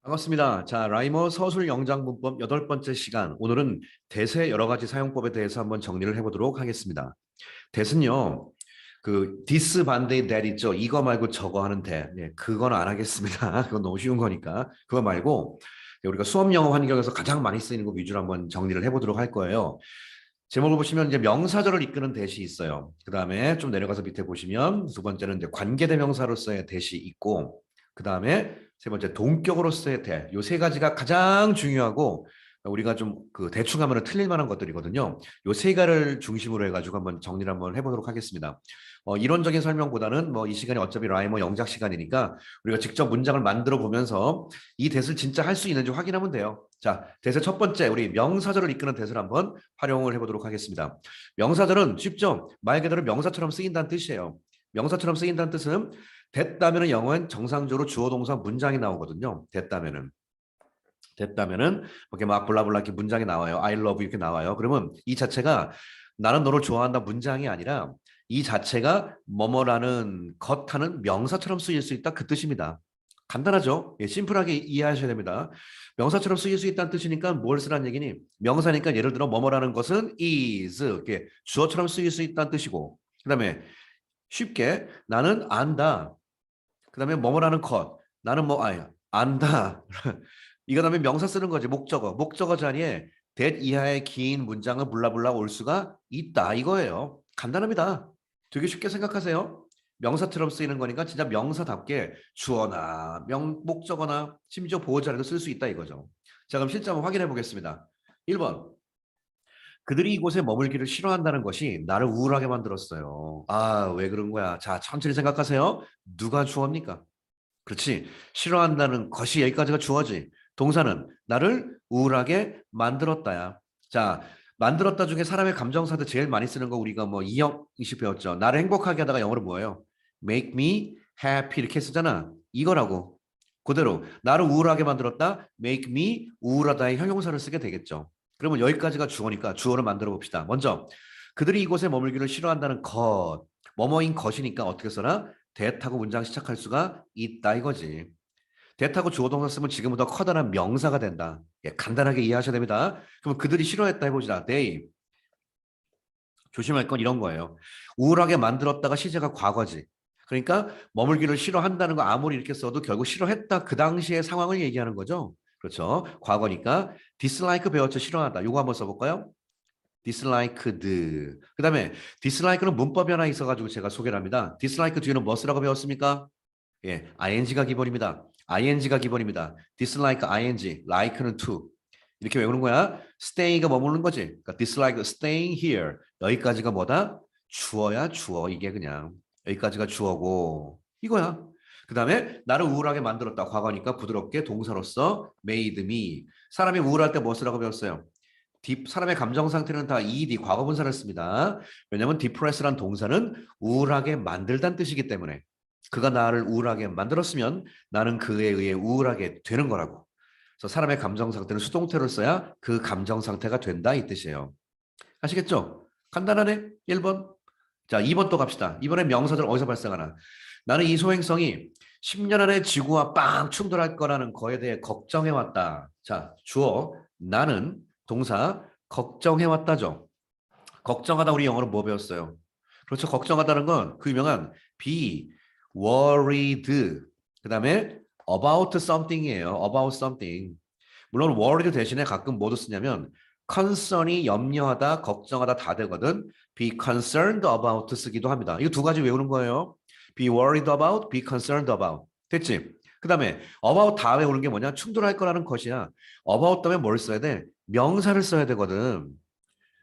반갑습니다. 자, 라이머 서술 영장 문법 여덟 번째 시간. 오늘은 대세 여러 가지 사용법에 대해서 한번 정리를 해보도록 하겠습니다. 대는요, this 반대 that 있죠. 이거 말고 저거 하는 대. 예, 그건 안 하겠습니다. 그건 너무 쉬운 거니까. 그거 말고 우리가 수업 영어 환경에서 가장 많이 쓰이는 거 위주로 한번 정리를 해보도록 할 거예요. 제목을 보시면 이제 명사절을 이끄는 대시 있어요. 그 다음에 좀 내려가서 밑에 보시면 두 번째는 이제 관계대명사로서의 대시 있고, 그 다음에 세 번째 동격으로서의 대. 요 세 가지가 가장 중요하고 우리가 좀 대충 하면 틀릴 만한 것들이거든요. 요 세 가지를 중심으로 해가지고 한번 정리를 한번 해보도록 하겠습니다. 이론적인 설명보다는 뭐 이 시간이 어차피 라이머 영작 시간이니까 우리가 직접 문장을 만들어 보면서 이 대를 진짜 할 수 있는지 확인하면 돼요. 자, 대세 첫 번째 우리 명사절을 이끄는 대를 한번 활용을 해보도록 하겠습니다. 명사절은 쉽죠? 말 그대로 명사처럼 쓰인다는 뜻이에요. 명사처럼 쓰인다는 뜻은 됐다면은 영어엔 정상적으로 주어 동사 문장이 나오거든요. 됐다면은 이렇게 막 블라블라 이렇게 문장이 나와요. I love you 이렇게 나와요. 그러면 이 자체가 나는 너를 좋아한다 문장이 아니라 이 자체가 뭐뭐라는 것 하는 명사처럼 쓰일 수 있다 그 뜻입니다. 간단하죠? 예, 심플하게 이해하셔야 됩니다. 명사처럼 쓰일 수 있다는 뜻이니까 뭘 쓰라는 얘기니? 명사니까 예를 들어 뭐뭐라는 것은 is 이렇게 주어처럼 쓰일 수 있다는 뜻이고, 그다음에 쉽게 나는 안다. 그다음에 뭐뭐라는 것. 나는 안다. 이거 다음에 명사 쓰는 거지. 목적어 자리에 that 이하의 긴 문장은 블라블라 올 수가 있다 이거예요. 간단합니다. 되게 쉽게 생각하세요. 명사처럼 쓰이는 거니까 진짜 명사답게 주어나 목적어나 심지어 보호 자리도 쓸 수 있다 이거죠. 자, 그럼 실제 한번 확인해 보겠습니다. 1번. 그들이 이곳에 머물기를 싫어한다는 것이 나를 우울하게 만들었어요. 아, 왜 그런 거야? 자, 천천히 생각하세요. 누가 주어입니까? 그렇지. 싫어한다는 것이 여기까지가 주어지. 동사는 나를 우울하게 만들었다야. 자, 만들었다 중에 사람의 감정사들 제일 많이 쓰는 거 우리가 뭐 이형이식 배웠죠. 나를 행복하게 하다가 영어로 뭐예요? Make me happy 이렇게 쓰잖아. 이거라고. 그대로 나를 우울하게 만들었다. Make me 우울하다의 형용사를 쓰게 되겠죠. 그러면 여기까지가 주어니까 주어를 만들어 봅시다. 먼저 그들이 이곳에 머물기를 싫어한다는 것. 뭐뭐인 것이니까 어떻게 써라? 대타고 문장 시작할 수가 있다 이거지. 대타고 주어 동사 쓰면 지금보다 커다란 명사가 된다. 예, 간단하게 이해하셔야 됩니다. 그럼 그들이 싫어했다 해보자. They. 조심할 건 이런 거예요. 우울하게 만들었다가 시제가 과거지. 그러니까 머물기를 싫어한다는 거 아무리 이렇게 써도 결국 싫어했다 그 당시의 상황을 얘기하는 거죠. 그렇죠. 과거니까 dislike 배웠죠. 싫어하다. 요거 한번 써볼까요? disliked. 그 다음에 dislike는 문법이 하나 있어가지고 제가 소개를 합니다. dislike 뒤에는 뭐 쓰라고 배웠습니까? 예, ing가 기본입니다. ing가 기본입니다. dislike, ing, like는 to. 이렇게 외우는 거야. stay가 머무르는 거지. 그러니까 dislike, staying here. 여기까지가 뭐다? 주어야, 주어. 이게 그냥. 여기까지가 주어고. 이거야. 그 다음에 나를 우울하게 만들었다. 과거니까 부드럽게 동사로서 made me. 사람이 우울할 때 뭐 쓰라고 배웠어요? 사람의 감정 상태는 다 ed 과거분사를 씁니다. 왜냐하면 depress란 동사는 우울하게 만들다는 뜻이기 때문에 그가 나를 우울하게 만들었으면 나는 그에 의해 우울하게 되는 거라고. 그래서 사람의 감정 상태는 수동태로 써야 그 감정 상태가 된다 이 뜻이에요. 아시겠죠? 간단하네. 1번. 자, 2번 또 갑시다. 이번에 명사절 어디서 발생하나? 나는 이 소행성이 10년 안에 지구와 빵 충돌할 거라는 거에 대해 걱정해왔다. 자, 주어 나는 동사 걱정해왔다죠. 걱정하다 우리 영어로 뭐 배웠어요? 그렇죠. 걱정하다는 건 그 유명한 be worried. 그 다음에 about something이에요. about something. 물론 worried 대신에 가끔 뭐도 쓰냐면 concern이 염려하다, 걱정하다 다 되거든. be concerned about 쓰기도 합니다. 이거 두 가지 외우는 거예요. be worried about, be concerned about. 됐지? 그 다음에 about 다 외우는 게 뭐냐? 충돌할 거라는 것이야. about 다음에 뭘 써야 돼? 명사를 써야 되거든.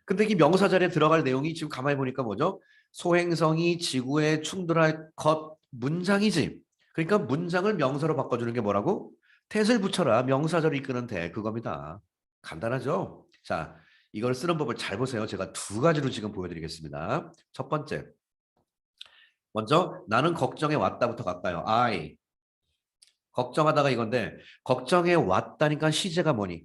근데 이 명사 자리에 들어갈 내용이 지금 가만히 보니까 뭐죠? 소행성이 지구에 충돌할 것 문장이지. 그러니까 문장을 명사로 바꿔주는 게 뭐라고? that을 붙여라. 명사절을 이끄는 대 그겁니다. 간단하죠? 자, 이걸 쓰는 법을 잘 보세요. 제가 두 가지로 지금 보여드리겠습니다. 첫 번째. 먼저 나는 걱정해 왔다부터 갈까요? I. 걱정하다가 이건데 걱정해 왔다니까 시제가 뭐니?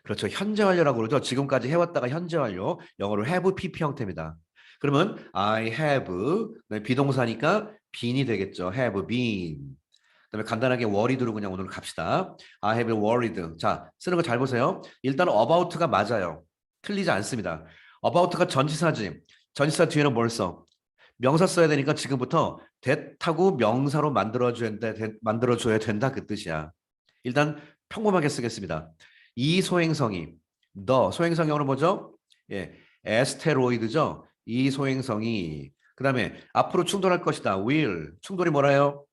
그렇죠. 현재 완료라고 그러죠. 지금까지 해왔다가 현재 완료. 영어로 have pp 형태입니다. 그러면 I have 비동사니까 been이 되겠죠. have been. 그다음에 간단하게 worried로 그냥 오늘 갑시다. I have been worried. 자, 쓰는 거 잘 보세요. 일단 about가 맞아요. 틀리지 않습니다. about가 전치사지. 전치사 뒤에는 뭘 써? 명사 써야 되니까 지금부터 that하고 명사로 만들어줘야 된다 그 뜻이야. 일단 평범하게 쓰겠습니다. 이 소행성이 소행성 영어로 뭐죠? 예, 에스테로이드죠. 이 소행성이 그다음에 앞으로 충돌할 것이다. will 충돌이 뭐라요?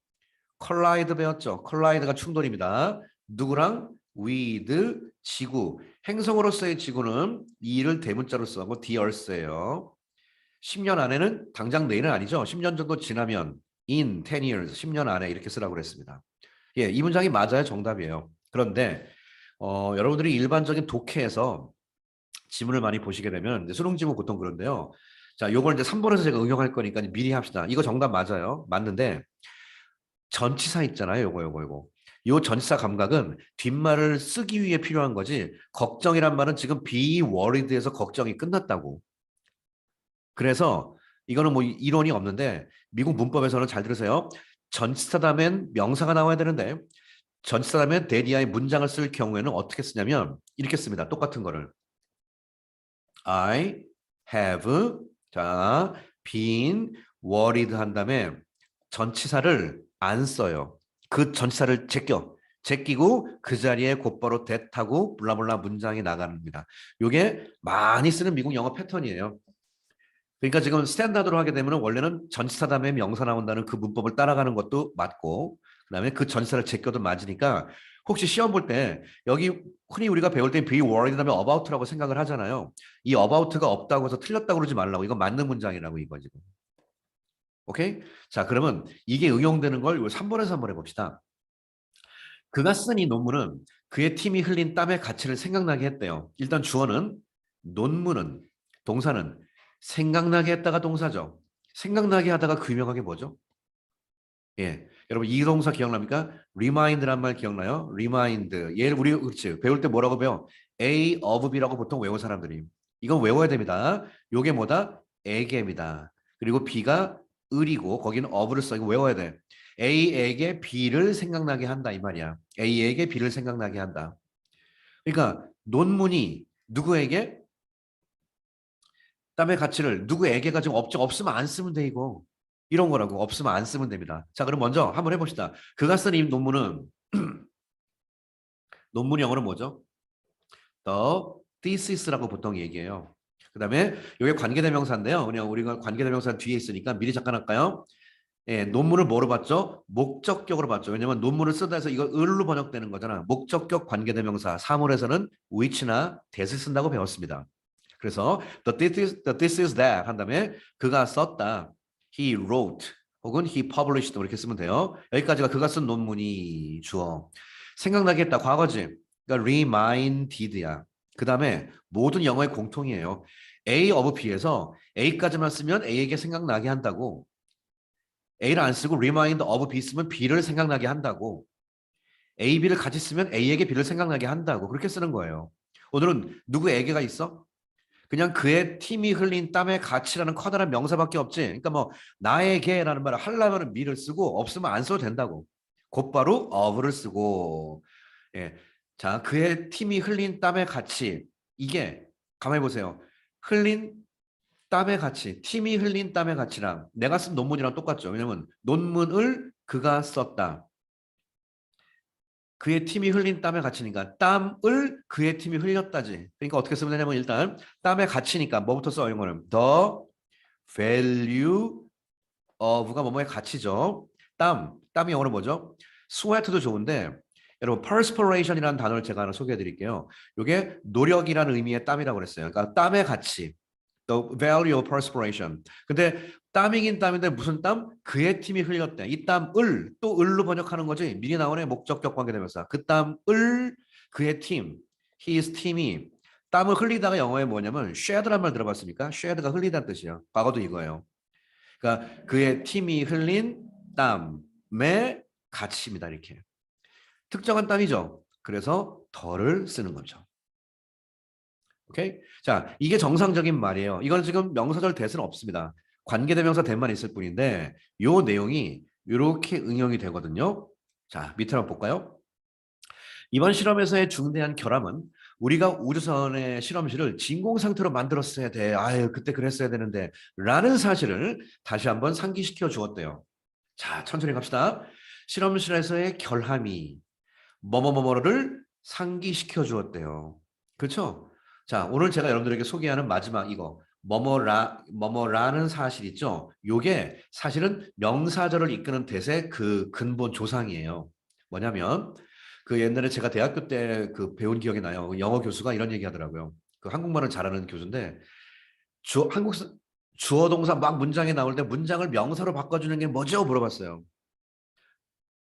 컬라이드 배웠죠. 컬라이드가 충돌입니다. 누구랑? with 지구. 행성으로서의 지구는 이를 대문자로 쓰고 the earth예요. 10년 안에는 당장 내일은 아니죠. 10년 정도 지나면 in 10 years 10년 안에 이렇게 쓰라고 그랬습니다. 예, 이 문장이 맞아요. 정답이에요. 그런데 여러분들이 일반적인 독해에서 지문을 많이 보시게 되면 수능 지문 보통 그런데요. 자, 요걸 이제 3번에서 제가 응용할 거니까 미리 합시다. 이거 정답 맞아요. 맞는데 전치사 있잖아요. 요거. 요 전치사 감각은 뒷말을 쓰기 위해 필요한 거지. 걱정이란 말은 지금 be worried에서 걱정이 끝났다고. 그래서 이거는 뭐 이론이 없는데 미국 문법에서는 잘 들으세요. 전치사 다음엔 명사가 나와야 되는데 전치사 다음에 대디아의 문장을 쓸 경우에는 어떻게 쓰냐면 이렇게 씁니다. 똑같은 거를. I have 자 been worried 한 다음에 전치사를 안 써요. 그 전치사를 제끼고 그 자리에 곧바로 that하고 블라블라 문장이 나갑니다. 이게 많이 쓰는 미국 영어 패턴이에요. 그러니까 지금 스탠다드로 하게 되면 원래는 전치사 다음에 명사 나온다는 그 문법을 따라가는 것도 맞고 그다음에 그 전치사를 제껴도 맞으니까 혹시 시험 볼 때 여기 흔히 우리가 배울 때 be worried 다음에 about라고 생각을 하잖아요. 이 about가 없다고 해서 틀렸다고 그러지 말라고. 이거 맞는 문장이라고 이거 지금. 오케이? 자, 그러면 이게 응용되는 걸 3번에서 한번 해봅시다. 그가 쓴 이 논문은 그의 팀이 흘린 땀의 가치를 생각나게 했대요. 일단 주어는 논문은 동사는 생각나게 했다가 동사죠. 생각나게 하다가 그 유명하게 뭐죠? 예. 여러분 이 동사 기억납니까? remind란 말 기억나요? remind. 얘를 우리 그렇지. 배울 때 뭐라고 배워? A of B라고 보통 외운 사람들이. 이건 외워야 됩니다. 요게 뭐다? 에게입니다. 그리고 B가 을이고 거기는 of를 써. 이거 외워야 돼. A에게 B를 생각나게 한다 이 말이야. A에게 B를 생각나게 한다. 그러니까 논문이 누구에게 땀의 가치를 누구에게가 지금 없으면 안 쓰면 돼 이거. 이런 거라고 없으면 안 쓰면 됩니다. 자, 그럼 먼저 한번 해봅시다. 그가 쓴 이 논문은 논문 영어로 뭐죠? The thesis라고 보통 얘기해요. 그다음에 이게 관계대명사인데요. 그냥 우리가 관계대명사 뒤에 있으니까 미리 잠깐 할까요? 예, 논문을 뭐로 봤죠? 목적격으로 봤죠. 왜냐면 논문을 쓰다 해서 이거 을로 번역되는 거잖아. 목적격 관계대명사 사물에서는 which나 that을 쓴다고 배웠습니다. 그래서 this is that 한 다음에 그가 썼다. He wrote 혹은 he published 이렇게 쓰면 돼요. 여기까지가 그가 쓴 논문이 주어. 생각나게 했다. 과거지. 그러니까 reminded야. 그 다음에 모든 영어의 공통이에요. A of B에서 A까지만 쓰면 A에게 생각나게 한다고. A를 안 쓰고 remind of B 쓰면 B를 생각나게 한다고. A, B를 같이 쓰면 A에게 B를 생각나게 한다고. 그렇게 쓰는 거예요. 오늘은 누구에게가 있어? 그냥 그의 팀이 흘린 땀의 가치라는 커다란 명사밖에 없지. 그러니까 뭐 나에게라는 말을 하려면 me를 쓰고 없으면 안 써도 된다고. 곧바로 of를 쓰고. 예. 자, 그의 팀이 흘린 땀의 가치. 이게 가만히 보세요. 흘린 땀의 가치, 팀이 흘린 땀의 가치랑 내가 쓴 논문이랑 똑같죠. 왜냐면 논문을 그가 썼다. 그의 팀이 흘린 땀의 가치니까 땀을 그의 팀이 흘렸다지. 그러니까 어떻게 쓰면 되냐면 일단 땀의 가치니까 뭐부터 써 이거는 the value of가 뭐뭐의 가치죠. 땀이 영어로 뭐죠? sweat도 좋은데 여러분 perspiration이라는 단어를 제가 하나 소개해 드릴게요. 이게 노력이라는 의미의 땀이라고 그랬어요. 그러니까 땀의 가치. The value of perspiration. 근데 땀이긴 땀인데 무슨 땀? 그의 팀이 흘렸대. 이 땀을 또 을로 번역하는 거지. 미리 나오네 목적격 관계대명사. 그 땀을 그의 팀, his 팀이 땀을 흘리다가 영어에 뭐냐면 shed란 말 들어봤습니까? shed가 흘리다는 뜻이에요. 과거도 이거예요. 그러니까 그의 팀이 흘린 땀의 가치입니다. 이렇게. 특정한 땀이죠. 그래서 더를 쓰는 거죠. 오케이? 자, 이게 정상적인 말이에요. 이건 지금 명사절 대수는 없습니다. 관계대명사 대만 있을 뿐인데 요 내용이 이렇게 응용이 되거든요. 자, 밑에 한번 볼까요? 이번 실험에서의 중대한 결함은 우리가 우주선의 실험실을 진공 상태로 만들었어야 돼. 아유, 그때 그랬어야 되는데. 라는 사실을 다시 한번 상기시켜 주었대요. 자, 천천히 갑시다. 실험실에서의 결함이 뭐뭐뭐뭐를 상기시켜 주었대요. 그렇죠? 자, 오늘 제가 여러분들에게 소개하는 마지막 이거 뭐뭐라는 사실 있죠? 요게 사실은 명사절을 이끄는 대세 그 근본 조상이에요. 뭐냐면 그 옛날에 제가 대학교 때 그 배운 기억이 나요. 영어 교수가 이런 얘기 하더라고요. 그 한국말을 잘하는 교수인데 한국 주어 동사 막 문장에 나올 때 문장을 명사로 바꿔주는 게 뭐죠? 물어봤어요.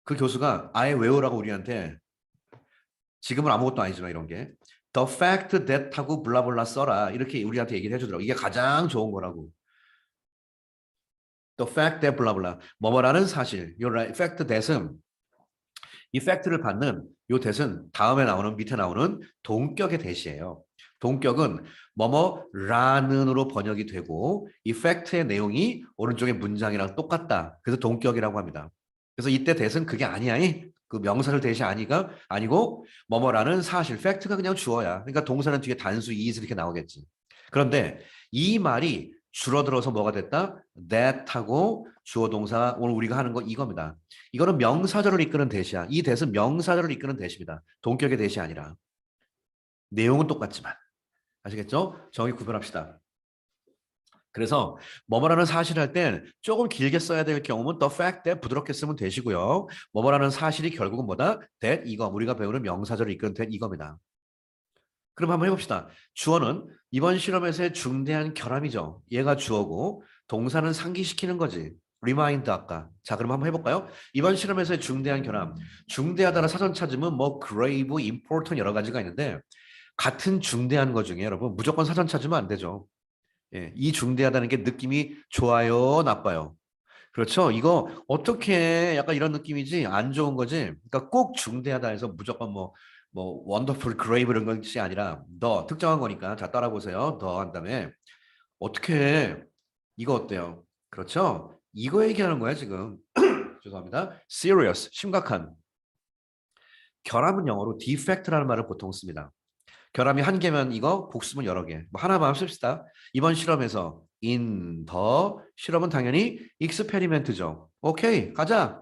그 교수가 아예 외우라고 우리한테 지금은 아무것도 아니지만 이런 게 the fact that 하고 블라블라 써라 이렇게 우리한테 얘기를 해주더라고. 이게 가장 좋은 거라고. the fact that 블라블라 뭐뭐라는 사실. 요 fact that은 이 팩트를 받는 요 that은 다음에 나오는 밑에 나오는 동격의 that이에요. 동격은 뭐뭐라는으로 번역이 되고 이 팩트의 내용이 오른쪽의 문장이랑 똑같다. 그래서 동격이라고 합니다. 그래서 이때 that은 그게 아니야. 그 명사를 that이 아니고 뭐뭐라는 사실, 팩트가 그냥 주어야. 그러니까 동사는 뒤에 단수 is 이렇게 나오겠지. 그런데 이 말이 줄어들어서 뭐가 됐다? that하고 주어 동사 오늘 우리가 하는 거 이겁니다. 이거는 명사절을 이끄는 대시야. 이 대는 명사절을 이끄는 대시입니다. 동격의 대시 아니라. 내용은 똑같지만. 아시겠죠? 정의 구별합시다. 그래서 뭐뭐라는 사실을 할 땐 조금 길게 써야 될 경우는 the fact that 부드럽게 쓰면 되시고요. 뭐뭐라는 사실이 결국은 뭐다? that 이거 우리가 배우는 명사절을 이끄는 that 이겁니다. 그럼 한번 해봅시다. 주어는 이번 실험에서의 중대한 결함이죠. 얘가 주어고 동사는 상기시키는 거지. remind 아까. 자, 그럼 한번 해볼까요? 이번 실험에서의 중대한 결함. 중대하다는 사전 찾으면 뭐 grave, important 여러 가지가 있는데 같은 중대한 거 중에 여러분 무조건 사전 찾으면 안 되죠. 예, 이 중대하다는 게 느낌이 좋아요, 나빠요? 그렇죠. 이거 어떻게 약간 이런 느낌이지 안 좋은 거지. 그러니까 꼭 중대하다 해서 무조건 뭐 wonderful, grave 이런 것이 아니라 더 특정한 거니까 자 따라 보세요. 더 한 다음에 어떻게 이거 어때요? 그렇죠. 이거 얘기하는 거야 지금. 죄송합니다. serious, 심각한. 결함은 영어로 defect라는 말을 보통 씁니다. 결함이 한 개면 이거, 복수면 여러 개. 뭐 하나만 씁시다. 이번 실험에서 in the 실험은 당연히 experiment죠. 오케이, 가자.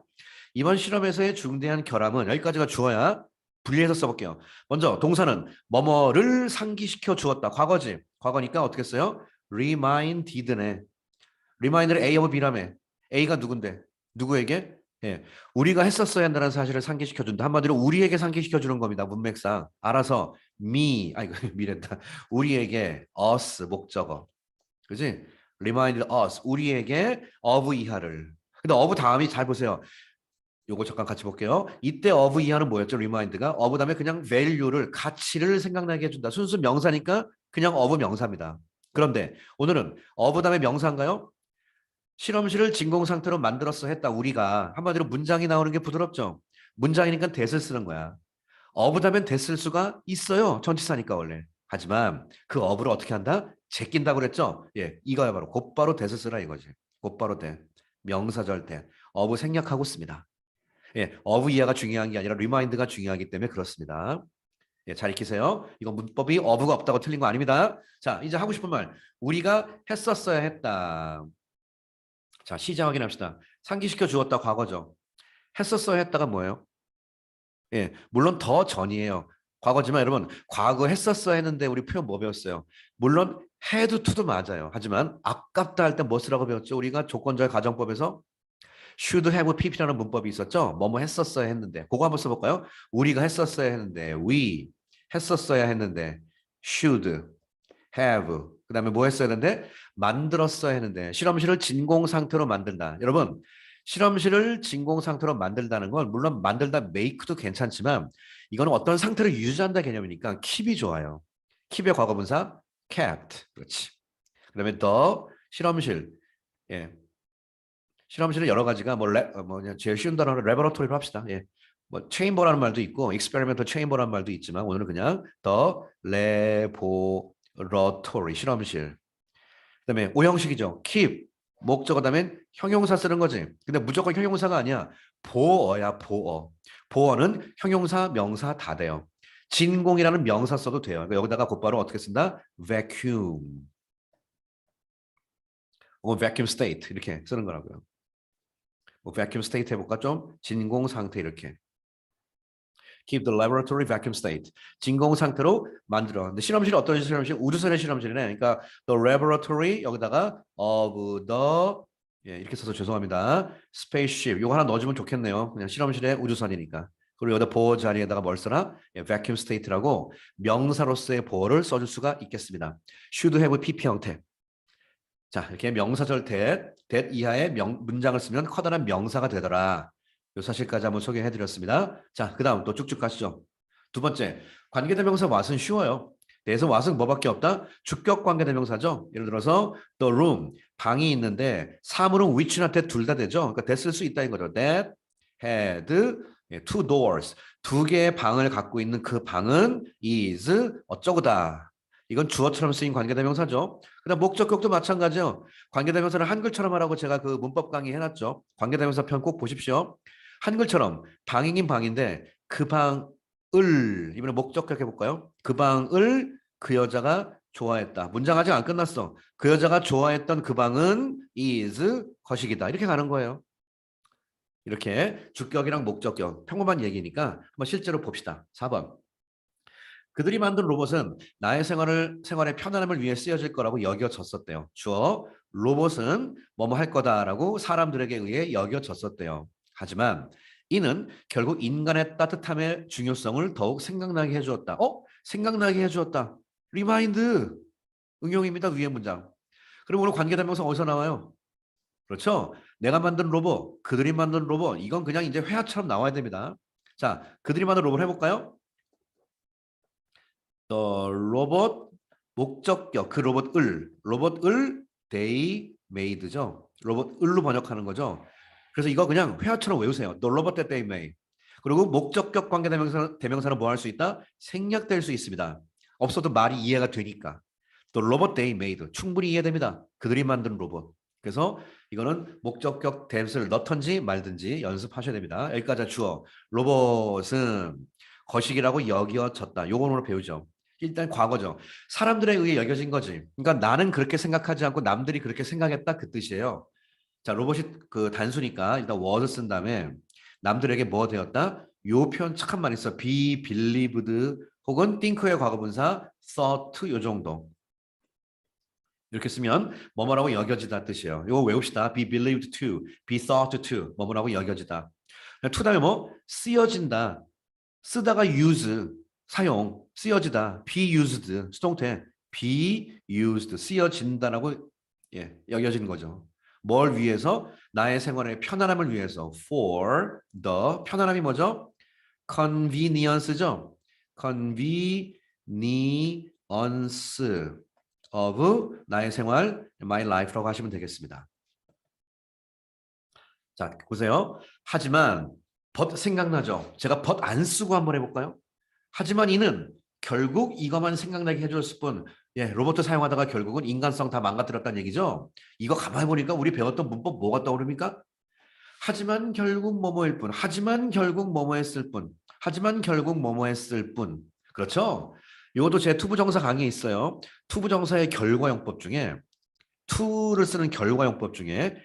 이번 실험에서의 중대한 결함은 여기까지가 주어야. 분리해서 써볼게요. 먼저 동사는 뭐뭐를 상기시켜 주었다. 과거지. 과거니까 어떻게 써요? reminded네. remind를 A하고 B라며. A가 누군데? 누구에게? 예, 우리가 했었어야 한다는 사실을 상기시켜준다. 한마디로 우리에게 상기시켜주는 겁니다. 문맥상. 알아서 아이고 미랬다. 우리에게 us 목적어. 그지? remind us 우리에게 of 이하를. 근데 of 다음이 잘 보세요. 요거 잠깐 같이 볼게요. 이때 of 이하는 뭐였죠? remind가 of 다음에 그냥 value를 가치를 생각나게 해준다. 순수 명사니까 그냥 of 명사입니다. 그런데 오늘은 of 다음에 명사인가요? 실험실을 진공 상태로 만들었어 했다. 우리가 한마디로 문장이 나오는 게 부드럽죠. 문장이니까 that을 쓰는 거야. 어부다면 됐을 수가 있어요. 전치사니까 원래. 하지만 그 어부를 어떻게 한다? 제낀다고 그랬죠? 예, 이거야 바로 곧바로 that을 쓰라 이거지. 곧바로 that. 명사절 that. 어부 생략하고 씁니다. 예, 어부 이해가 중요한 게 아니라 리마인드가 중요하기 때문에 그렇습니다. 예, 잘 익히세요. 이건 문법이 어부가 없다고 틀린 거 아닙니다. 자, 이제 하고 싶은 말. 우리가 했었어야 했다. 자, 시작 확인합시다. 상기시켜 주었다 과거죠. 했었어야 했다가 뭐예요? 예, 물론 더 전이에요. 과거지만 여러분, 과거 했었어야 했는데 우리 표현 뭐 배웠어요? 물론 had to도 맞아요. 하지만 아깝다 할 때 뭐 쓰라고 배웠죠? 우리가 조건절 가정법에서 should have pp라는 문법이 있었죠? 뭐뭐 했었어야 했는데. 그거 한번 써볼까요? 우리가 했었어야 했는데, we 했었어야 했는데, should have 그 다음에 뭐 했어야 했는데? 만들었어야 했는데 실험실을 진공 상태로 만든다. 여러분 실험실을 진공 상태로 만들다는 건 물론 만들다 make도 괜찮지만 이거는 어떤 상태를 유지한다 개념이니까 keep이 좋아요. keep의 과거분사 kept. 그렇지. 그 다음에 the 실험실. 예. 실험실은 여러 가지가 뭐냐 제일 쉬운 단어로 레버러토리로 합시다. 예. 뭐 체인버라는 말도 있고 experimental chamber라는 말도 있지만 오늘은 그냥 the laboratory 실험실. 그다음에 오형식이죠. keep 목적어 다음에 형용사 쓰는 거지. 근데 무조건 형용사가 아니야. 보어야 보어. 보어는 형용사, 명사 다 돼요. 진공이라는 명사 써도 돼요. 그러니까 여기다가 곧바로 어떻게 쓴다? vacuum, vacuum state 이렇게 쓰는 거라고요. 뭐 vacuum state 해볼까 좀? 진공 상태 이렇게. Keep the laboratory vacuum state. 진공 상태로 만들어. 근데 실험실이 어떤 실험실? 우주선의 실험실이네. 그러니까 the laboratory 여기다가 of the 이렇게 써서 죄송합니다. spaceship. 이거 하나 넣어주면 좋겠네요. 그냥 실험실의 우주선이니까. 그리고 여기다 보호 자리에다가 뭘 써라? vacuum state라고 명사로서의 보호를 써줄 수가 있겠습니다. should have PP 형태. 자, 이렇게 명사절 that 이하의 문장을 쓰면 커다란 명사가 되더라. 이 사실까지 한번 소개해드렸습니다. 자, 그 다음 또 쭉쭉 가시죠. 두 번째, 관계대명사 what은 쉬워요. 그래서 what은 뭐밖에 없다? 주격 관계대명사죠. 예를 들어서 the room, 방이 있는데 사물은 which나 that 둘 다 되죠. 그러니까 that 쓸 수 있다는 거죠. that had two doors, 두 개의 방을 갖고 있는 그 방은 is 어쩌고다. 이건 주어처럼 쓰인 관계대명사죠. 그다음 목적격도 마찬가지요. 관계대명사를 한글처럼 하라고 제가 그 문법 강의 해놨죠. 관계대명사 편 꼭 보십시오. 한글처럼 방이긴 방인데 그 방을 이번에 목적격 해볼까요? 그 방을 그 여자가 좋아했다. 문장 아직 안 끝났어. 그 여자가 좋아했던 그 방은 is 거식이다. 이렇게 가는 거예요. 이렇게 주격이랑 목적격 평범한 얘기니까 한번 실제로 봅시다. 4번. 그들이 만든 로봇은 나의 생활의 편안함을 위해 쓰여질 거라고 여겨졌었대요. 주어 로봇은 뭐뭐 할 거다라고 사람들에게 의해 여겨졌었대요. 하지만 이는 결국 인간의 따뜻함의 중요성을 더욱 생각나게 해주었다. 생각나게 해주었다. 리마인드 응용입니다. 위의 문장. 그럼 오늘 관계대명사 어디서 나와요? 그렇죠? 내가 만든 로봇, 그들이 만든 로봇. 이건 그냥 이제 회화처럼 나와야 됩니다. 자, 그들이 만든 로봇 해볼까요? 로봇 목적격 그 로봇을 they made죠. 로봇을로 번역하는 거죠. 그래서 이거 그냥 회화처럼 외우세요. The robot that they made. 그리고 목적격 관계 대명사는 뭐 할 수 있다? 생략될 수 있습니다. 없어도 말이 이해가 되니까. The robot they made 충분히 이해됩니다. 그들이 만든 로봇. 그래서 이거는 목적격 that을 넣던지 말든지 연습하셔야 됩니다. 여기까지 주어. 로봇은 거식이라고 여겨졌다. 요거 오늘 배우죠. 일단 과거죠. 사람들에 의해 여겨진 거지. 그러니까 나는 그렇게 생각하지 않고 남들이 그렇게 생각했다 그 뜻이에요. 자, 로봇이 그 단수니까 일단 was 쓴 다음에 남들에게 뭐 되었다? 요 표현 착한 말 있어. be believed 혹은 think의 과거분사 thought 요 정도. 이렇게 쓰면 뭐뭐라고 여겨지다 뜻이에요. 이거 외웁시다. be believed to, be thought to 뭐뭐라고 여겨지다. to 다음에 뭐? 쓰여진다. 쓰다가 use 사용, 쓰여지다, be used, 수동태, be used, 쓰여진다라고 여겨지는 거죠. 뭘 위해서? 나의 생활의 편안함을 위해서. for the, 편안함이 뭐죠? convenience죠. convenience of 나의 생활, my life라고 하시면 되겠습니다. 자, 보세요. 하지만 but 생각나죠? 제가 but 안 쓰고 한번 해볼까요? 하지만 이는 결국 이것만 생각나게 해줬을 뿐, 로봇 사용하다가 결국은 인간성 다 망가뜨렸다는 얘기죠. 이거 가만히 보니까 우리 배웠던 문법 뭐가 떠오릅니까? 하지만 결국 뭐뭐일 뿐, 하지만 결국 뭐뭐 했을 뿐, 하지만 결국 뭐뭐 했을 뿐. 그렇죠? 이것도 제 투부정사 강의에 있어요. 투부정사의 결과용법 중에 to를 쓰는 결과용법 중에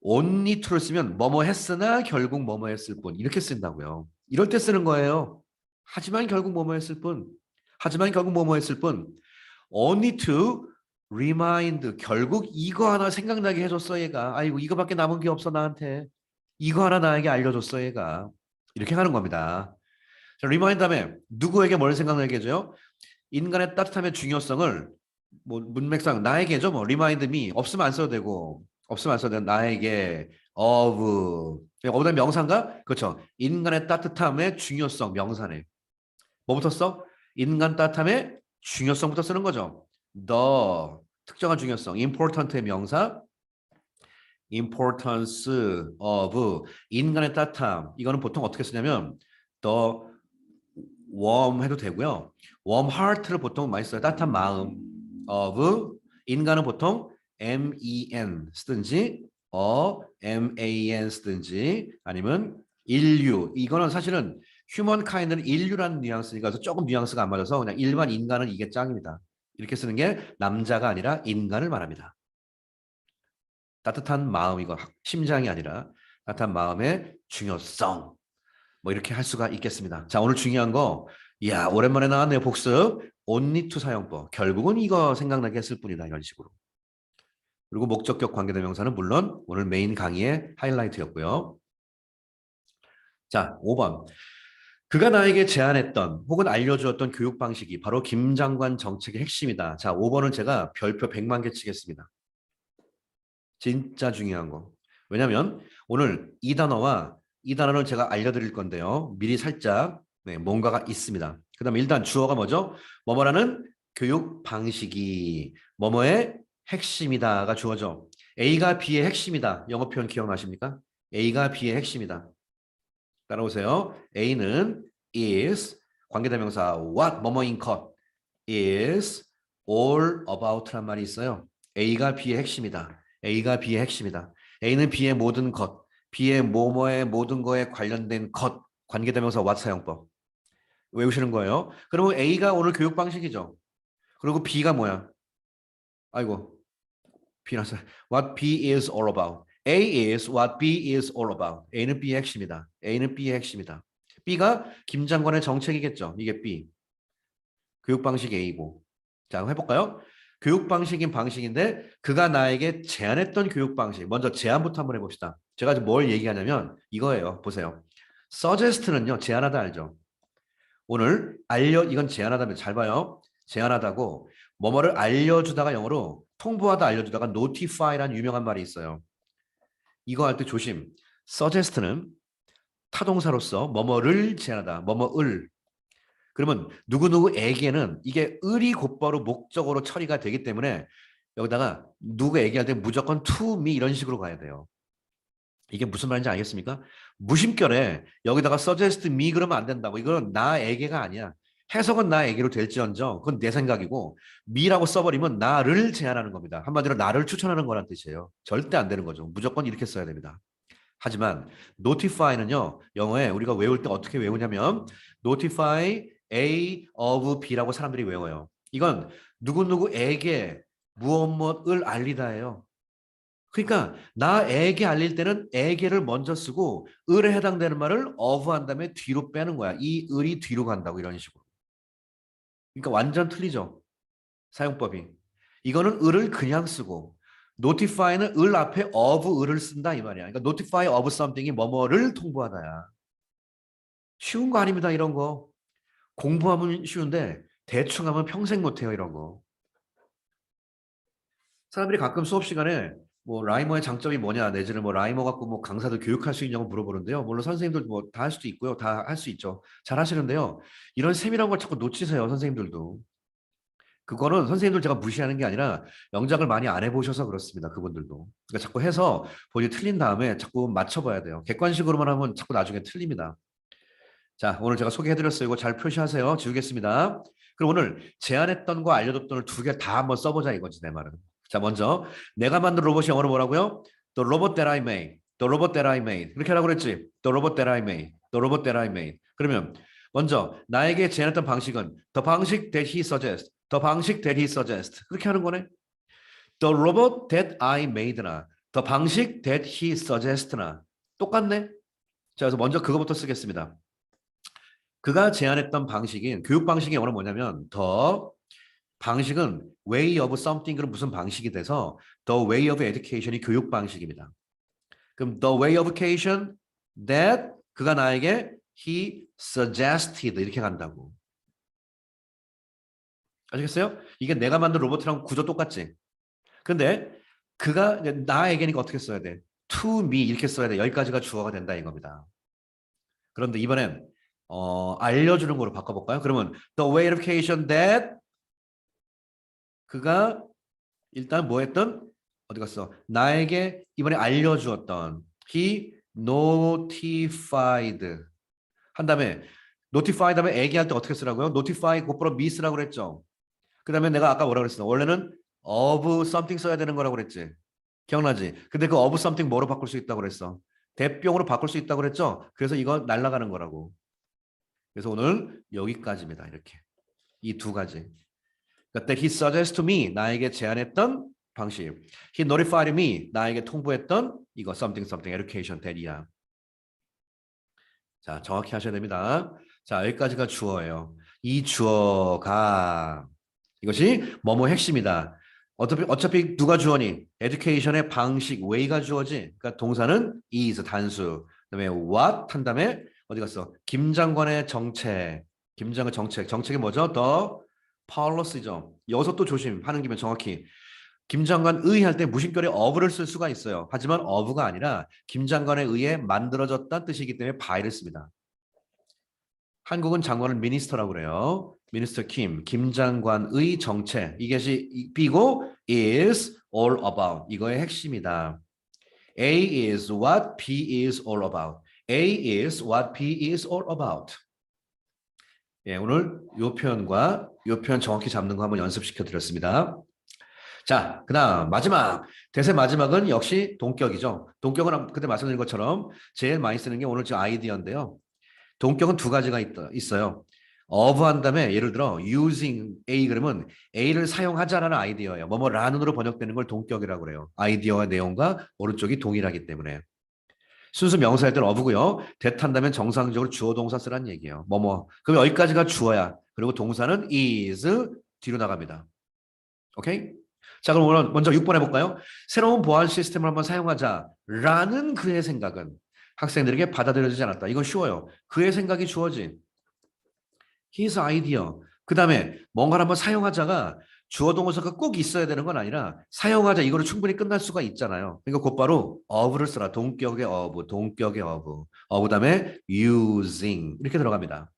only to를 쓰면 뭐뭐 했으나 결국 뭐뭐 했을 뿐 이렇게 쓴다고요. 이럴 때 쓰는 거예요. 하지만 결국 뭐뭐 했을 뿐. 하지만 결국 뭐뭐 했을 뿐. only to remind. 결국 이거 하나 생각나게 해줬어 얘가. 아이고 이거밖에 남은 게 없어 나한테. 이거 하나 나에게 알려줬어 얘가. 이렇게 하는 겁니다. 자, remind 다음에 누구에게 뭘 생각나게 해줘요? 인간의 따뜻함의 중요성을 뭐 문맥상 나에게죠. 뭐 remind me 없으면 안 써도 되고 없으면 안 써도 되는 나에게 of 어디다 명사인가? 그렇죠. 인간의 따뜻함의 중요성 명사네. 뭐부터 써? 인간 따뜻함의 중요성부터 쓰는 거죠. the 특정한 중요성 important의 명사 importance of 인간의 따뜻함 이거는 보통 어떻게 쓰냐면 the warm 해도 되고요. warm heart를 보통 많이 써요. 따뜻한 마음 of 인간은 보통 men 쓰든지 man 쓰든지 아니면 인류 이거는 사실은 휴먼카인드는 인류라는 뉘앙스니까 그래서 조금 뉘앙스가 안 맞아서 그냥 일반 인간은 이게 짱입니다. 이렇게 쓰는 게 남자가 아니라 인간을 말합니다. 따뜻한 마음이고 심장이 아니라 따뜻한 마음의 중요성. 뭐 이렇게 할 수가 있겠습니다. 자, 오늘 중요한 거, 이야, 오랜만에 나왔네요. 복습. only to 사용법. 결국은 이거 생각나게 했을 뿐이다. 이런 식으로. 그리고 목적격 관계대명사는 물론 오늘 메인 강의의 하이라이트였고요. 자, 5번. 그가 나에게 제안했던 혹은 알려주었던 교육 방식이 바로 김 장관 정책의 핵심이다. 자, 5번은 제가 별표 100만 개 치겠습니다. 진짜 중요한 거. 왜냐하면 오늘 이 단어와 이 단어를 제가 알려드릴 건데요. 미리 살짝 뭔가가 있습니다. 그 다음에 일단 주어가 뭐죠? 뭐뭐라는 교육 방식이 뭐뭐의 핵심이다가 주어죠. A가 B의 핵심이다. 영어 표현 기억나십니까? A가 B의 핵심이다. 따라오세요. A는 is 관계대명사 what 뭐뭐인 것 is all about란 말이 있어요. A가 B의 핵심이다. A가 B의 핵심이다. A는 B의 모든 것, B의 뭐뭐의 모든 거에 관련된 것, 관계대명사 what 사용법. 외우시는 거예요. 그러면 A가 오늘 교육 방식이죠. 그리고 B가 뭐야? 아이고, B라서 what B is all about. A is what B is all about. A는 B의 핵심이다. A는 B의 핵심이다. B가 김 장관의 정책이겠죠. 이게 B. 교육 방식 A고. 자, 해볼까요? 교육 방식인 방식인데 그가 나에게 제안했던 교육 방식. 먼저 제안부터 한번 해봅시다. 제가 지금 뭘 얘기하냐면 이거예요. 보세요. suggest는요. 제안하다 알죠? 오늘 이건 제안하다면 잘 봐요. 제안하다고 뭐뭐를 알려주다가 영어로 통보하다 알려주다가 notify라는 유명한 말이 있어요. 이거 할 때 조심. suggest는 타동사로서 뭐뭐를 제안하다. 뭐뭐을. 그러면 누구누구에게는 이게 을이 곧바로 목적어로 처리가 되기 때문에 여기다가 누구 얘기할 때 무조건 to me 이런 식으로 가야 돼요. 이게 무슨 말인지 알겠습니까? 무심결에 여기다가 suggest me 그러면 안 된다고. 이건 나에게가 아니야. 해석은 나에게로 될지언정 그건 내 생각이고 me라고 써버리면 나를 제안하는 겁니다. 한마디로 나를 추천하는 거란 뜻이에요. 절대 안 되는 거죠. 무조건 이렇게 써야 됩니다. 하지만 notify는요. 영어에 우리가 외울 때 어떻게 외우냐면 notify A of B라고 사람들이 외워요. 이건 누구누구에게 무엇무엇을 알리다예요. 그러니까 나에게 알릴 때는 에게를 먼저 쓰고 을에 해당되는 말을 of 한 다음에 뒤로 빼는 거야. 이 을이 뒤로 간다고 이런 식으로. 그러니까 완전 틀리죠. 사용법이. 이거는 을을 그냥 쓰고 notify는 을 앞에 of 을을 쓴다 이 말이야. 그러니까 notify of something이 뭐뭐를 통보하다야. 쉬운 거 아닙니다. 이런 거. 공부하면 쉬운데 대충 하면 평생 못해요. 이런 거. 사람들이 가끔 수업 시간에 뭐 라이머의 장점이 뭐냐 내지는 뭐 라이머 갖고 뭐 강사들 교육할 수 있냐고 물어보는데요. 물론 선생님들 뭐 다 할 수도 있고요. 다 할 수 있죠. 잘 하시는데요. 이런 세밀한 걸 자꾸 놓치세요. 선생님들도. 그거는 선생님들 제가 무시하는 게 아니라 영작을 많이 안 해보셔서 그렇습니다. 그분들도. 그러니까 자꾸 해서 본인이 틀린 다음에 자꾸 맞춰봐야 돼요. 객관식으로만 하면 자꾸 나중에 틀립니다. 자, 오늘 제가 소개해드렸어요. 이거 잘 표시하세요. 지우겠습니다. 그럼 오늘 제안했던 거 알려줬던을 두 개 다 한번 써보자 이거지 내 말은. 자, 먼저 내가 만든 로봇이 영어로 뭐라고요? The robot that I made. The robot that I made. 그렇게 하라고 그랬지? The robot that I made. The robot that I made. 그러면 먼저 나에게 제안했던 방식은 the 방식 that he suggests. The 방식 that he suggests. 그렇게 하는 거네. The robot that I made나 the 방식 that he suggest나 똑같네. 자, 그래서 먼저 그거부터 쓰겠습니다. 그가 제안했던 방식인 교육 방식이 영어로 뭐냐면 더 방식은 way of something은 무슨 방식이 돼서 the way of education이 교육 방식입니다. 그럼 the way of education that 그가 나에게 he suggested 이렇게 간다고. 아시겠어요? 이게 내가 만든 로봇이랑 구조 똑같지? 근데 그가 나에게니까 어떻게 써야 돼? to me 이렇게 써야 돼. 여기까지가 주어가 된다 이겁니다. 그런데 이번엔 알려주는 거로 바꿔볼까요? 그러면 the way of education that 그가 일단 뭐 했던 어디 갔어? 나에게 이번에 알려주었던 he notified 한 다음에 notify 다음에 얘기할 때 어떻게 쓰라고요? notify 곧바로 me 쓰라고 그랬죠. 그 다음에 내가 아까 뭐라고 그랬어? 원래는 of something 써야 되는 거라고 그랬지. 기억나지? 근데 그 of something 뭐로 바꿀 수 있다고 그랬어? 대병으로 바꿀 수 있다고 그랬죠? 그래서 이거 날아가는 거라고. 그래서 오늘 여기까지입니다. 이렇게 이 두 가지. 그러니까 that he suggests to me 나에게 제안했던 방식. He notified me 나에게 통보했던 이거 something something education that이야. 자, 정확히 하셔야 됩니다. 자, 여기까지가 주어예요. 이 주어가 이것이 뭐뭐 핵심이다. 어차피 누가 주어니? education의 방식, way가 주어지. 그러니까 동사는 is 단수. 그다음에 what 한 다음에 어디 갔어? 김 장관의 정책. 김 장관 정책. 정책이 뭐죠? The policy죠. 여기서 또 조심하는 김에 정확히 김 장관의 할 때 무심결에 of를 쓸 수가 있어요. 하지만 of가 아니라 김 장관에 의해 만들어졌다는 뜻이기 때문에 by를 씁니다. 한국은 장관을 미니스터라고 그래요. 미니스터 김 장관의 정책. 이것이 B고 is all about. 이거의 핵심이다. A is what B is all about. A is what B is all about. 예, 오늘 요 표현과 요 표현 정확히 잡는 거 한번 연습시켜 드렸습니다. 자, 그다음 마지막 대세 마지막은 역시 동격이죠. 동격은 그때 말씀드린 것처럼 제일 많이 쓰는 게 오늘 저 아이디어인데요. 동격은 두 가지가 있어요. of 한 다음에 예를 들어 using A 그러면 A를 사용하자라는 아이디어예요. 뭐뭐라는으로 번역되는 걸 동격이라고 그래요. 아이디어와 내용과 오른쪽이 동일하기 때문에. 순수 명사일 때는 of고요. that 한다면 정상적으로 주어 동사 쓰라는 얘기예요. 뭐뭐. 그럼 여기까지가 주어야. 그리고 동사는 is 뒤로 나갑니다. 오케이? 자, 그럼 오늘 먼저 6번 해볼까요? 새로운 보안 시스템을 한번 사용하자라는 그의 생각은 학생들에게 받아들여지지 않았다. 이건 쉬워요. 그의 생각이 주어진 his idea. 그 다음에 뭔가를 한번 사용하자가 주어 동사가 꼭 있어야 되는 건 아니라 사용하자 이거로 충분히 끝날 수가 있잖아요. 그러니까 곧바로 of를 써라. 동격의 of, 동격의 of. 다음에 using 이렇게 들어갑니다.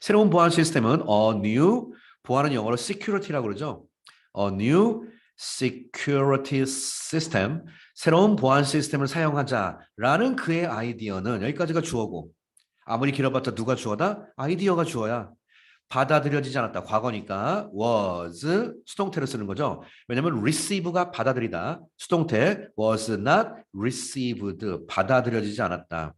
새로운 보안 시스템은 a new, 보안은 영어로 security라고 그러죠. A new security system, 새로운 보안 시스템을 사용하자라는 그의 아이디어는 여기까지가 주어고 아무리 길어봤자 누가 주어다? 아이디어가 주어야. 받아들여지지 않았다. 과거니까 was 수동태를 쓰는 거죠. 왜냐하면 receive가 받아들이다. 수동태 was not received 받아들여지지 않았다.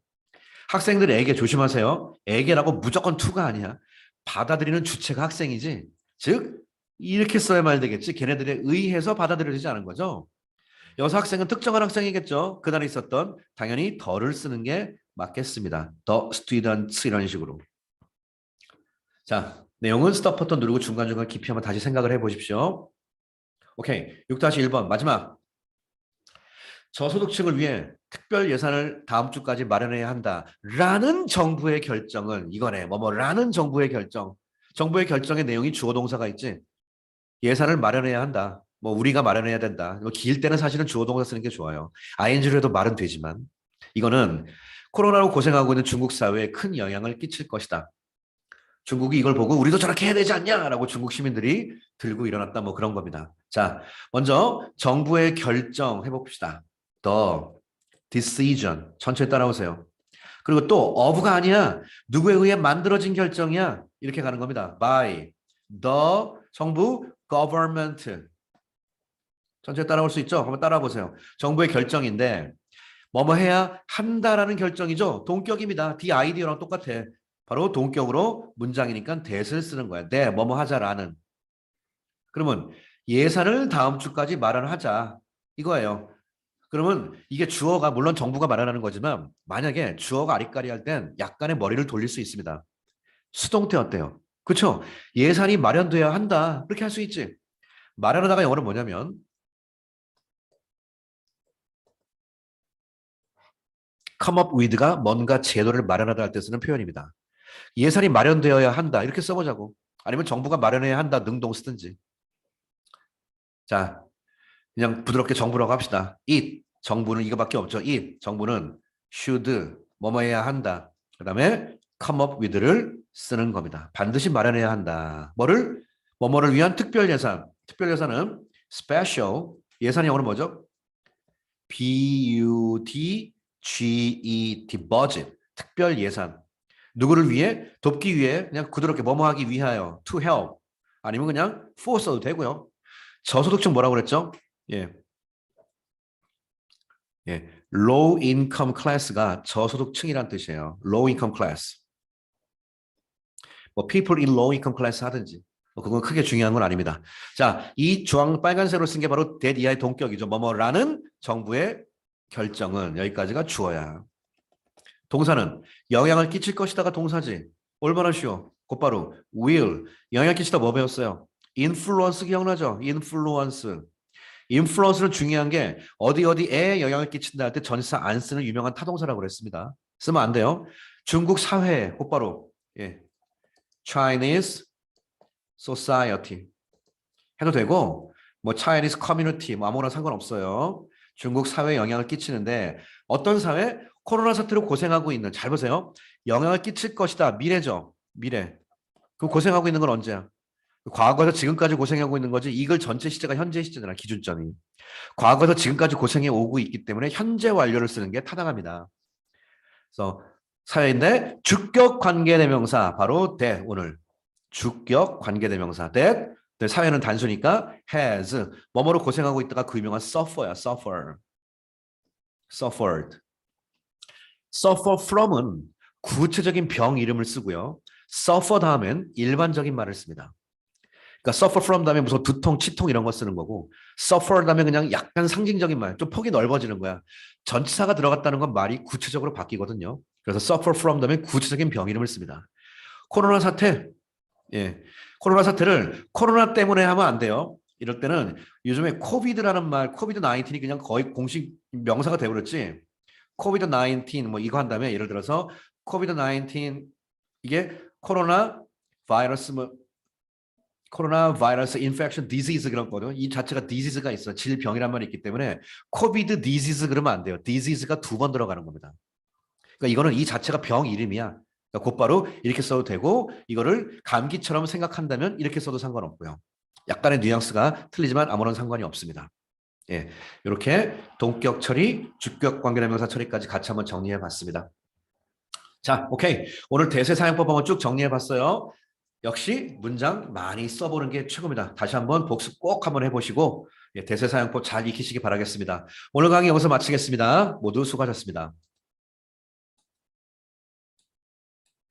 학생들에게 조심하세요. 에게라고 무조건 to가 아니야. 받아들이는 주체가 학생이지. 즉 이렇게 써야만 되겠지. 걔네들에 의해서 받아들여지지 않은 거죠. 여기서 학생은 특정한 학생이겠죠. 그날에 있었던 당연히 더를 쓰는 게 맞겠습니다. The students 이런 식으로. 자, 내용은 스톱 버튼 누르고 중간중간 깊이 한번 다시 생각을 해보십시오. 오케이, 6-1번 마지막. 저소득층을 위해 특별 예산을 다음 주까지 마련해야 한다라는 정부의 결정은 이거네. 뭐뭐라는 정부의 결정. 정부의 결정의 내용이 주어 동사가 있지. 예산을 마련해야 한다. 뭐 우리가 마련해야 된다. 길 때는 사실은 주어 동사 쓰는 게 좋아요. ing로 해도 말은 되지만 이거는 코로나로 고생하고 있는 중국 사회에 큰 영향을 끼칠 것이다. 중국이 이걸 보고 우리도 저렇게 해야 되지 않냐라고 중국 시민들이 들고 일어났다 뭐 그런 겁니다. 자, 먼저 정부의 결정 해봅시다. The decision 천천히 따라오세요. 그리고 또 of가 아니야. 누구에 의해 만들어진 결정이야. 이렇게 가는 겁니다. By the 정부 government. 천천히 따라올 수 있죠? 한번 따라와 보세요. 정부의 결정인데 뭐뭐 해야 한다라는 결정이죠. 동격입니다. the idea랑 똑같아. 바로 동격으로 문장이니까 that을 쓰는 거야. 네, 뭐뭐 하자라는. 그러면 예산을 다음 주까지 마련하자. 이거예요. 그러면 이게 주어가 물론 정부가 마련하는 거지만 만약에 주어가 아리까리할 땐 약간의 머리를 돌릴 수 있습니다. 수동태 어때요? 그렇죠? 예산이 마련돼야 한다. 그렇게 할 수 있지. 마련하다가 영어로 뭐냐면 come up with가 뭔가 제도를 마련하다 할 때 쓰는 표현입니다. 예산이 마련되어야 한다. 이렇게 써보자고. 아니면 정부가 마련해야 한다. 능동 쓰든지. 자, 그냥 부드럽게 정부라고 합시다. it 정부는 이거밖에 없죠. it 정부는 should 뭐뭐 해야 한다. 그 다음에 come up with를 쓰는 겁니다. 반드시 마련해야 한다. 뭐를? 뭐뭐를 위한 특별 예산. 특별 예산은 special 예산이 영어로 뭐죠? budget budget 특별 예산. 누구를 위해? 돕기 위해 그냥 부드럽게 뭐뭐 하기 위하여 to help 아니면 그냥 for 써도 되고요. 저소득층 뭐라고 그랬죠? 예. 예. low income class가 저소득층이란 뜻이에요. low income class. 뭐 people in low income class 하든지 뭐 그건 크게 중요한 건 아닙니다. 자, 이 주황 빨간색으로 쓴 게 바로 that 이하의 동격이죠. 뭐뭐라는 정부의 결정은 여기까지가 주어야. 동사는 영향을 끼칠 것이다가 동사지. 얼마나 쉬워. 곧바로 will 영향을 끼치다 뭐 배웠어요? influence 기억나죠? influence. influence는 중요한 게 어디 어디에 영향을 끼친다 할 때 전치사 안 쓰는 유명한 타동사라고 그랬습니다. 쓰면 안 돼요. 중국 사회 곧바로 예. Chinese society 해도 되고 뭐 Chinese community 뭐 아무거나 상관없어요. 중국 사회에 영향을 끼치는데 어떤 사회? 코로나 사태로 고생하고 있는 잘 보세요. 영향을 끼칠 것이다. 미래죠. 미래. 그 고생하고 있는 건 언제야? 과거에서 지금까지 고생하고 있는 거지. 이걸 전체 시제가 현재 시제잖아. 기준점이. 과거에서 지금까지 고생해 오고 있기 때문에 현재 완료를 쓰는 게 타당합니다. 그래서 사회인데 주격 관계대명사 바로 that 오늘 주격 관계대명사 that 사회는 단수니까 has 뭐뭐로 고생하고 있다가 그 유명한 suffer야 suffer suffered suffer from은 구체적인 병 이름을 쓰고요. suffer 다음엔 일반적인 말을 씁니다. 그러니까 suffer from 다음에 무슨 두통, 치통 이런 거 쓰는 거고 suffer 다음에 그냥 약간 상징적인 말, 좀 폭이 넓어지는 거야. 전치사가 들어갔다는 건 말이 구체적으로 바뀌거든요. 그래서 suffer from 다음에 구체적인 병 이름을 씁니다. 코로나 사태, 예, 코로나 사태를 코로나 때문에 하면 안 돼요. 이럴 때는 요즘에 코비드라는 말, 코비드 19이 그냥 거의 공식 명사가 되어버렸지. 코비드 19 뭐 이거 한다면 예를 들어서 코비드 19 이게 코로나 바이러스 뭐 코로나 바이러스 인펙션 디지즈 그런 거거든요. 이 자체가 디지즈가 있어. 질병이란 말이 있기 때문에 코비드 디지즈 그러면 안 돼요. 디지즈가 두 번 들어가는 겁니다. 그러니까 이거는 이 자체가 병 이름이야. 그러니까 곧바로 이렇게 써도 되고 이거를 감기처럼 생각한다면 이렇게 써도 상관없고요. 약간의 뉘앙스가 틀리지만 아무런 상관이 없습니다. 예, 이렇게 동격 처리, 주격 관계대명사 처리까지 같이 한번 정리해 봤습니다. 자, 오케이. 오늘 대세 사용법 한번 쭉 정리해 봤어요. 역시 문장 많이 써보는 게 최고입니다. 다시 한번 복습 꼭 한번 해보시고 대세 사용법 잘 익히시기 바라겠습니다. 오늘 강의 여기서 마치겠습니다. 모두 수고하셨습니다.